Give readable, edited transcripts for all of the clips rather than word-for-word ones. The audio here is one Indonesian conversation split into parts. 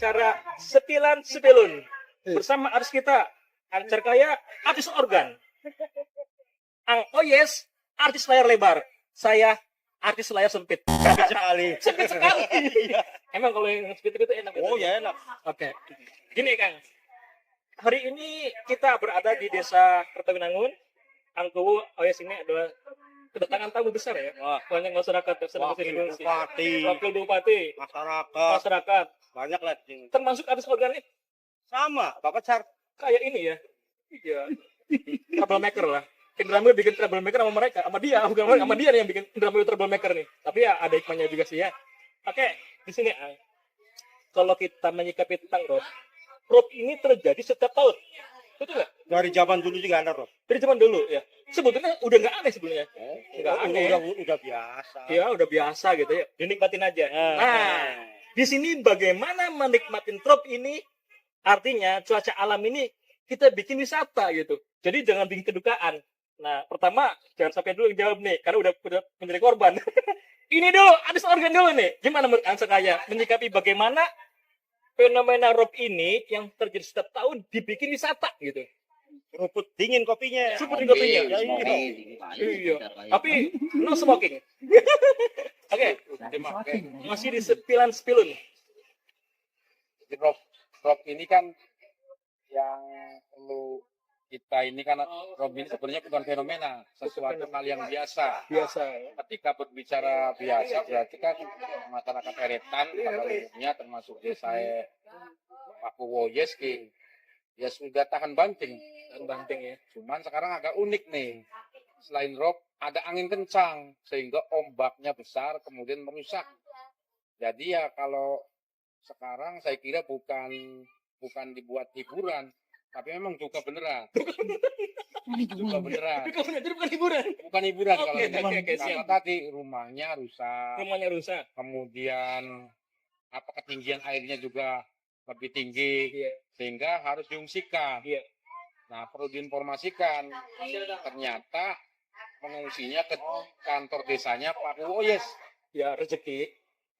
acara Sepilan Sepilun bersama artis kita, Ancar Kaya, artis organ, Ang Oyes, artis layar lebar, saya artis layar sempit. Sempit sekali. Sempit sekali. Emang kalau yang sempit itu enak. Oh ya enak. Oke. Gini Kang, hari ini kita berada di desa Kertawinangun. Angkowo Oyes ini adalah kedatangan tamu besar ya. Wah. Banyak masyarakat yang sedang Wakil kesini. bupati, Wakil bupati, masyarakat, banyak lah. Jing. termasuk artis organ ini Sama, Bapak Car. kayak ini ya. Iya. Troublemaker lah. Indra Mayu bikin troublemaker sama mereka, sama dia, bukan mereka, sama dia nih yang bikin Indra Mayu troublemaker nih. Tapi ya ada hikmahnya juga sih ya. Oke, di sini kalau kita menyikapi tentang Rob ini terjadi setiap tahun. Betul nggak? Dari zaman dulu juga ada, Rob. Dari zaman dulu ya. Sebetulnya udah nggak aneh sebelumnya. Nggak aneh. Udah biasa. Ya udah biasa gitu ya. Dinikmatin aja. Nah, di sini bagaimana menikmatin trop ini? Artinya cuaca alam ini kita bikin wisata gitu. Jadi jangan bikin kedukaan. Nah, pertama jangan sampai dulu jawab nih, karena udah menjadi korban. Ini dulu, artis organ dulu nih. Gimana menurut Ansa Kaya menyikapi bagaimana fenomena rob ini yang terjadi setiap tahun dibikin wisata gitu? Rumput dingin kopinya. Super kopinya. Ya, Iya. Tapi no smoking. Oke. Masih di Sepilan Sepilun. Jadi Rob ini kan yang perlu kita ini kan Rob ini sebenarnya bukan fenomena, sesuatu hal yang biasa. Biasa. Ketika berbicara biasa berarti kan masyarakat Eretan pada umumnya termasuk desa Paku Woyes ya sudah tahan banting ya. Cuman sekarang agak unik nih. Selain Rob ada angin kencang sehingga ombaknya besar kemudian merusak. Jadi ya kalau sekarang saya kira bukan dibuat hiburan, tapi memang juga beneran. Juga beneran. Jadi bukan hiburan. Bukan hiburan kalau Oke, ini. oke, Karena siap. tadi rumahnya rusak. Rumahnya rusak. Kemudian ketinggian airnya juga lebih tinggi Iya. sehingga harus diungsikan. Iya. Nah, perlu diinformasikan. Ternyata mengungsinya ke kantor desanya Pak Woyes. Ya rezeki.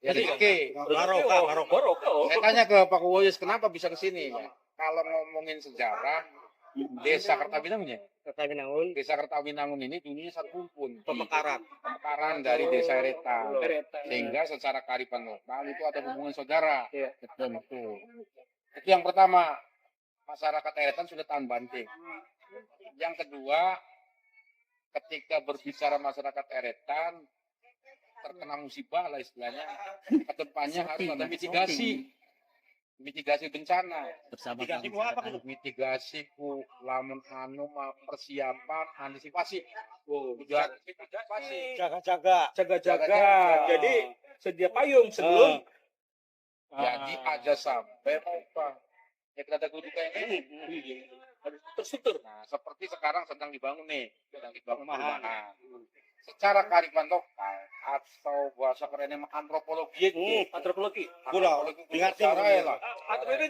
Ya, rezeki. Barokah. Saya tanya ke Pak Woyes kenapa bisa ke sini ya. Kalau ngomongin sejarah Desa Kertawinangun ya. Desa Kertawinangun ini dulunya satu rumpun pemekaran dari Desa Eretan. Sehingga secara kearifan lokal itu ada hubungan saudara. Iya. Betul. Itu yang pertama, masyarakat Eretan sudah tahan banting. Yang kedua, ketika berbicara masyarakat Eretan terkena musibah lah istilahnya, kedepannya harus ada mitigasi bencana. Mitigasi lamun persiapan antisipasi. Jaga-jaga. Jaga-jaga. Jadi sedia payung sebelum. Jadi aja sampai apa? Ya kita ada kayak ini. Terstruktur. Nah, seperti sekarang sedang dibangun perumahan. Secara kearifan lokal atau bahasa kerennya antropologi Antropologi.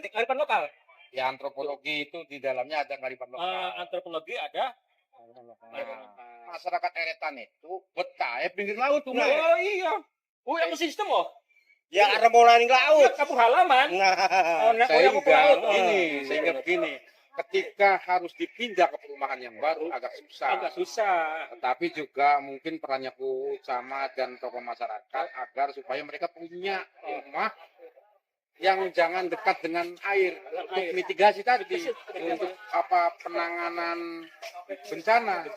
Kearifan lokal. Ya antropologi itu di dalamnya ada kearifan lokal. Antropologi ada. Masyarakat Eretan itu betah pinggir laut tuh. Oh iya. Oh yang sistem Ya ada mau landing laut. Kampung halaman. Sehingga begini. Ketika harus dipindah ke perumahan yang baru agak susah. Tetapi juga mungkin perannya camat dan tokoh masyarakat agar supaya mereka punya rumah yang jangan dekat dengan air untuk mitigasi tadi untuk penanganan bencana.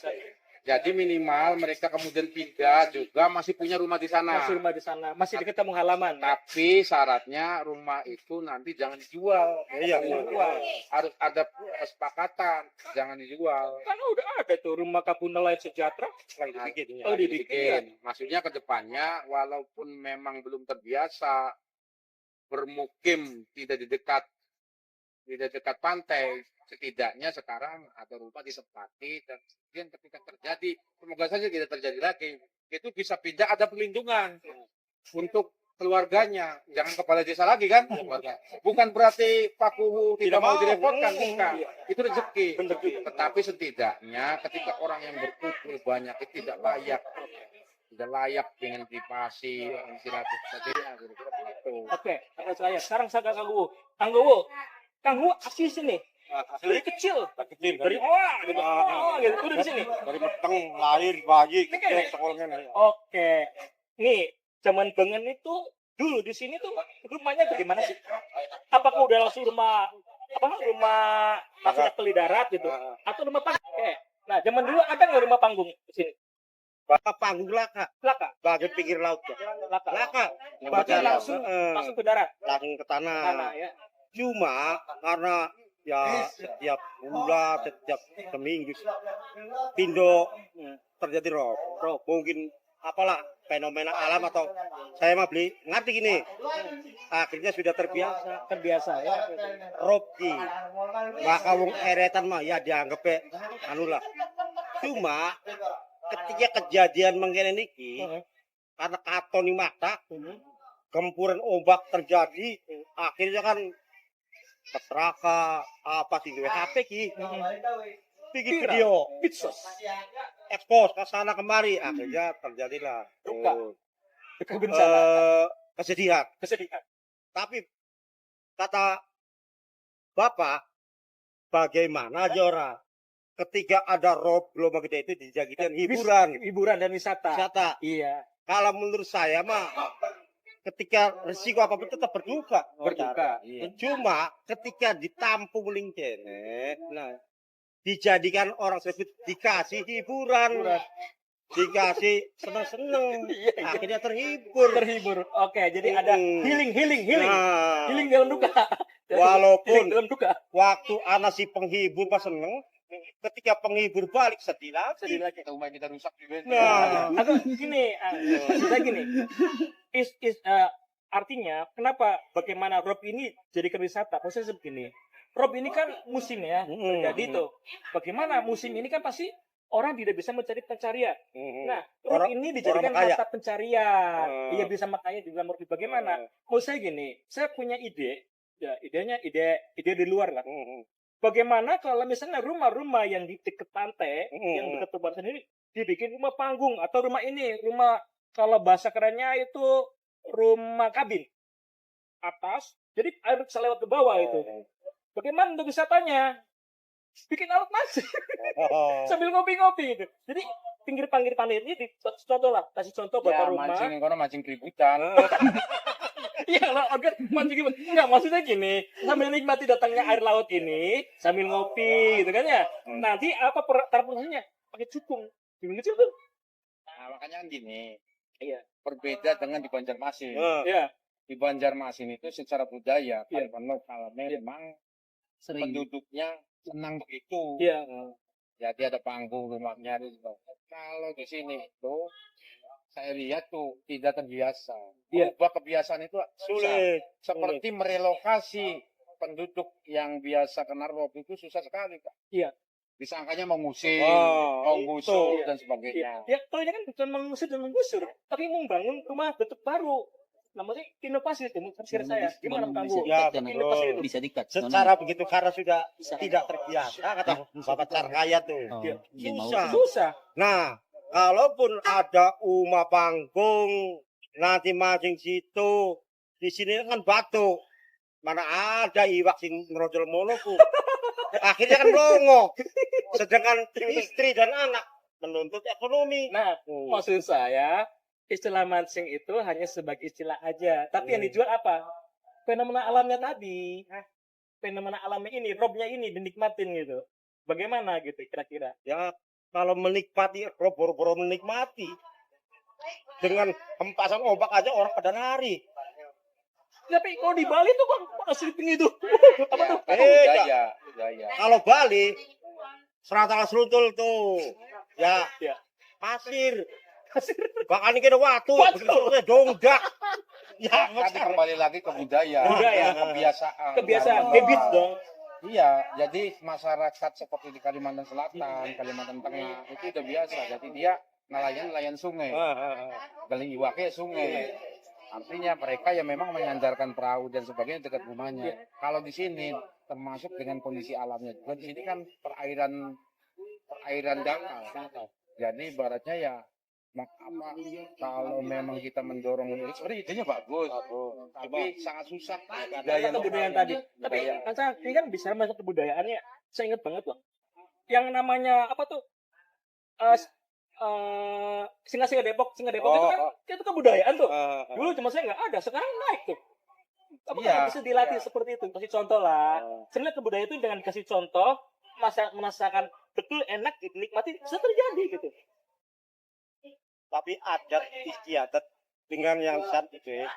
Jadi minimal mereka kemudian pindah juga masih punya rumah di sana. Masih dekat kampung halaman. Tapi syaratnya rumah itu nanti jangan dijual. Iya. Harus ada kesepakatan, jangan dijual. Kan udah ada tuh rumah kampung nelayan sejahtera. Dibikin. Maksudnya ke depannya walaupun memang belum terbiasa bermukim tidak di dekat pantai, setidaknya sekarang ada rumah ditempati dan kemudian ketika terjadi, semoga saja tidak terjadi lagi, itu bisa pindah ada perlindungan untuk keluarganya, jangan kepala desa lagi kan? Bukan berarti Paku tidak mau direpotkan, bukan. Itu rezeki. Tetapi setidaknya ketika orang yang berkumpul banyak itu tidak layak dengan dipasi istirahat saja gitu. Oke, sekarang saya ke Kang Guwu. Kang Guwu asli sini. Dari kecil. Kecil Dari gitu. Gitu. Udah di sini. dari peteng lahir bayi Ini kan? sekolahnya. Oke. Nih, zaman Bengen itu dulu di sini tuh rumahnya bagaimana sih? Apakah udah langsung rumah maksudnya peli darat gitu atau rumah panggung? Oke. Nah, zaman dulu ada nggak rumah panggung di sini? Bapak panggung laka Laka. bagian pinggir laut ya. Laka. Yang Berarti berjalan. langsung ke darat. Langsung ke tanah. Tanah ya. Cuma karena ya setiap bulan, setiap seminggu pindo terjadi rob. Mungkin apalah fenomena alam atau saya mah beli ngerti gini. Akhirnya sudah terbiasa Ya. rob ki. Maka wong eretan mah ya dianggap anu lah. Cuma ketika kejadian mengene niki karena katon di mata gempuran ombak terjadi akhirnya kan keseraka apa sih duwe HP ki bikin video Pitsos. expose ke sana kemari akhirnya terjadilah Duka. Bencana. kesedihan Kesedihan. tapi kata Bapak bagaimana Jora ketika ada rob gelombang gede itu dijadikan Hiburan dan wisata. Iya. kalau menurut saya mah ketika resiko apapun tetap berduka. Iya. Cuma ketika ditampung lingkene, nah dijadikan orang tersebut dikasih hiburan, dikasih seneng-seneng, akhirnya terhibur. Oke, jadi ada healing. Nah, Healing dalam duka. walaupun Healing dalam duka. waktu anak si penghibur pas seneng, ketika penghibur balik sedih lagi. Rumah kita rusak juga. Nah, Atau gini, maksudnya gini. Artinya kenapa bagaimana rob ini jadi wisata? Maksudnya begini. Rob ini kan musim ya, terjadi tuh. Bagaimana musim ini kan pasti orang tidak bisa mencari pencarian. Nah, rob ini dijadikan mata pencarian. Iya bisa makanya juga rob bagaimana? Mau saya gini, saya punya ide. Ya, idenya ide di luar lah. Bagaimana kalau misalnya rumah-rumah yang di dekat pantai, yang dekat tempat sendiri dibikin rumah panggung atau rumah kalau bahasa kerennya itu rumah kabin atas, jadi air bisa lewat ke bawah itu. Bagaimana untuk wisatanya? Bikin alat mancing sambil ngopi-ngopi gitu. Jadi pinggir pantai ini kasih contoh buat rumah. Mancing keributan. Iya lah, agar mancing gimana? Enggak, maksudnya gini, sambil nikmati datangnya air laut ini, sambil ngopi gitu kan ya. Nanti apa tarpunannya? Pakai cukung. Cukung kecil tuh. Nah, makanya kan gini. Iya. Berbeda dengan di Banjarmasin. Iya. Di Banjarmasin itu secara budaya, kearifan lokal memang penduduknya senang begitu. Iya. Jadi ada panggung rumahnya. Kalau di sini itu saya lihat tuh tidak terbiasa. Ubah kebiasaan itu sulit. Seperti merelokasi penduduk yang biasa kena rob itu susah sekali, Kak. Iya. Disangkanya mengusir, menggusur dan sebagainya. Ya, kalau ini kan bukan mengusir dan menggusur, tapi membangun rumah bentuk baru. Namanya inovasi itu, menurut saya. Gimana Kang Guwu? Ya, Inovasi itu. Bisa dikat. secara begitu karena sudah tidak terbiasa kata Bapak Carkaya tuh. Susah. Nah, kalaupun ada rumah panggung nanti mancing situ di sini kan batu. Mana ada iwak sing ngerojol monoku. Akhirnya kan longo. Sedangkan istri dan anak menuntut ekonomi. Nah, maksud saya istilah mancing itu hanya sebagai istilah aja. Tapi yang dijual apa? Fenomena alamnya tadi. Fenomena alamnya ini, robnya ini dinikmatin gitu. Bagaimana gitu kira-kira? Ya kalau menikmati, boro-boro menikmati dengan hempasan ombak aja orang pada nari. Tapi kalau di Bali tuh kan sleeping itu. Apa tuh? Budaya. Kalau Bali serata seruntul tuh. Ya. Pasir. Bahkan ini kena waktu. Dongdak. Ya, Tapi kembali lagi ke budaya. Kebiasaan habit dong. Iya, jadi masyarakat seperti di Kalimantan Selatan, Kalimantan Tengah itu udah biasa. Jadi dia nelayan sungai, gali iwaknya sungai. Artinya mereka yang memang menyandarkan perahu dan sebagainya dekat rumahnya. Kalau di sini termasuk dengan kondisi alamnya juga di sini kan perairan dangkal. Jadi ibaratnya ya kalau memang kita mendorong ini sebenarnya idenya bagus, tapi sangat susah Gaya kebudayaan tadi. Tapi kan saya ini kan bisa masuk kebudayaannya. Saya ingat banget loh. Yang namanya apa tuh? Singa Depok itu kan itu kebudayaan tuh. Dulu cuma saya nggak ada, sekarang naik tuh. Apa bisa dilatih seperti itu? Kasih contoh lah. Sebenarnya kebudayaan itu dengan kasih contoh, merasakan betul enak dinikmati bisa terjadi gitu. Tapi adat istiadat dengan yang saat itu ya.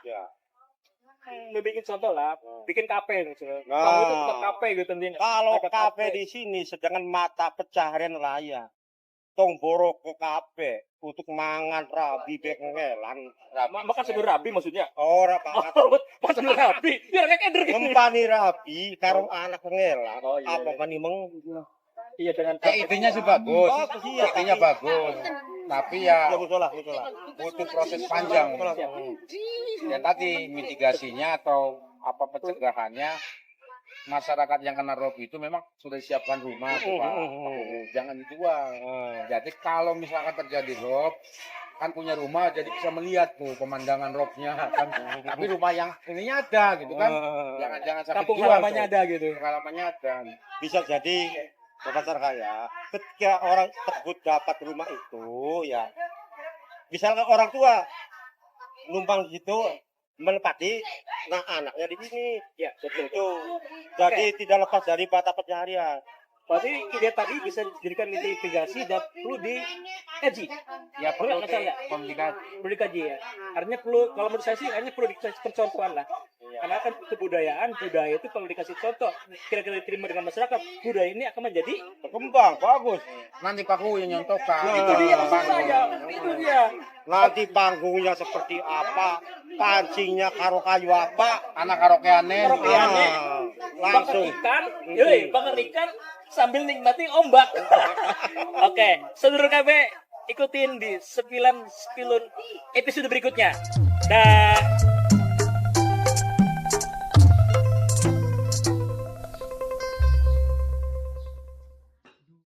Bikin contoh lah, bikin kafe misalnya. Nah. Kamu itu tempat kafe gitu nanti. Kalau Ada kafe di sini sedangkan mata pencaharian raya. Tong boro ke kafe untuk mangan rabi bengelan. Makan sebelum rabi maksudnya. Ora Pak. Makan sebelum rabi. Biar kayak keder gitu. Ngempani rabi karo anak bengelan. Oh, iya, Apa iya. mani meng? Iya dengan ya idenya sih bagus, Bagus, iya, idenya tapi- bagus, tapi ya Ya betul lah. butuh proses panjang. Ya tadi mitigasinya atau apa pencegahannya, masyarakat yang kena rob itu memang sudah disiapkan rumah tuh, Pak. Jangan dijual. Jadi kalau misalkan terjadi rob, kan punya rumah jadi bisa melihat tuh pemandangan robnya kan. Tapi rumah yang ininya ada gitu kan. Jangan sampai kampung dijual halamannya tuh. ada gitu. Pengalamannya ada. Bisa jadi Bapak Sarkaya, ketika orang tersebut dapat rumah itu ya, misalnya orang tua numpang di situ menepati, nah anaknya di sini, Ya, betul. itu jadi tidak lepas dari mata pencaharian. Berarti ide tadi bisa dijadikan mitigasi dan perlu dikaji. Ya perlu Masalah. Perlu dikaji ya. Artinya perlu, kalau menurut saya sih, artinya perlu dikasih percontohan lah. Karena kan kebudayaan, budaya itu kalau dikasih contoh, kira-kira diterima dengan masyarakat, budaya ini akan menjadi Berkembang, bagus. Nanti Pak Ku yang nyontohkan. Nah, itu dia maksud saya. Itu dia. Nanti panggungnya seperti apa, pancingnya karo kayu apa, Anak karaokeane. Karaokeane. langsung. Bakar ikan sambil nikmati ombak. Oke, sedulur KB ikutin di 9 episode berikutnya. Dah.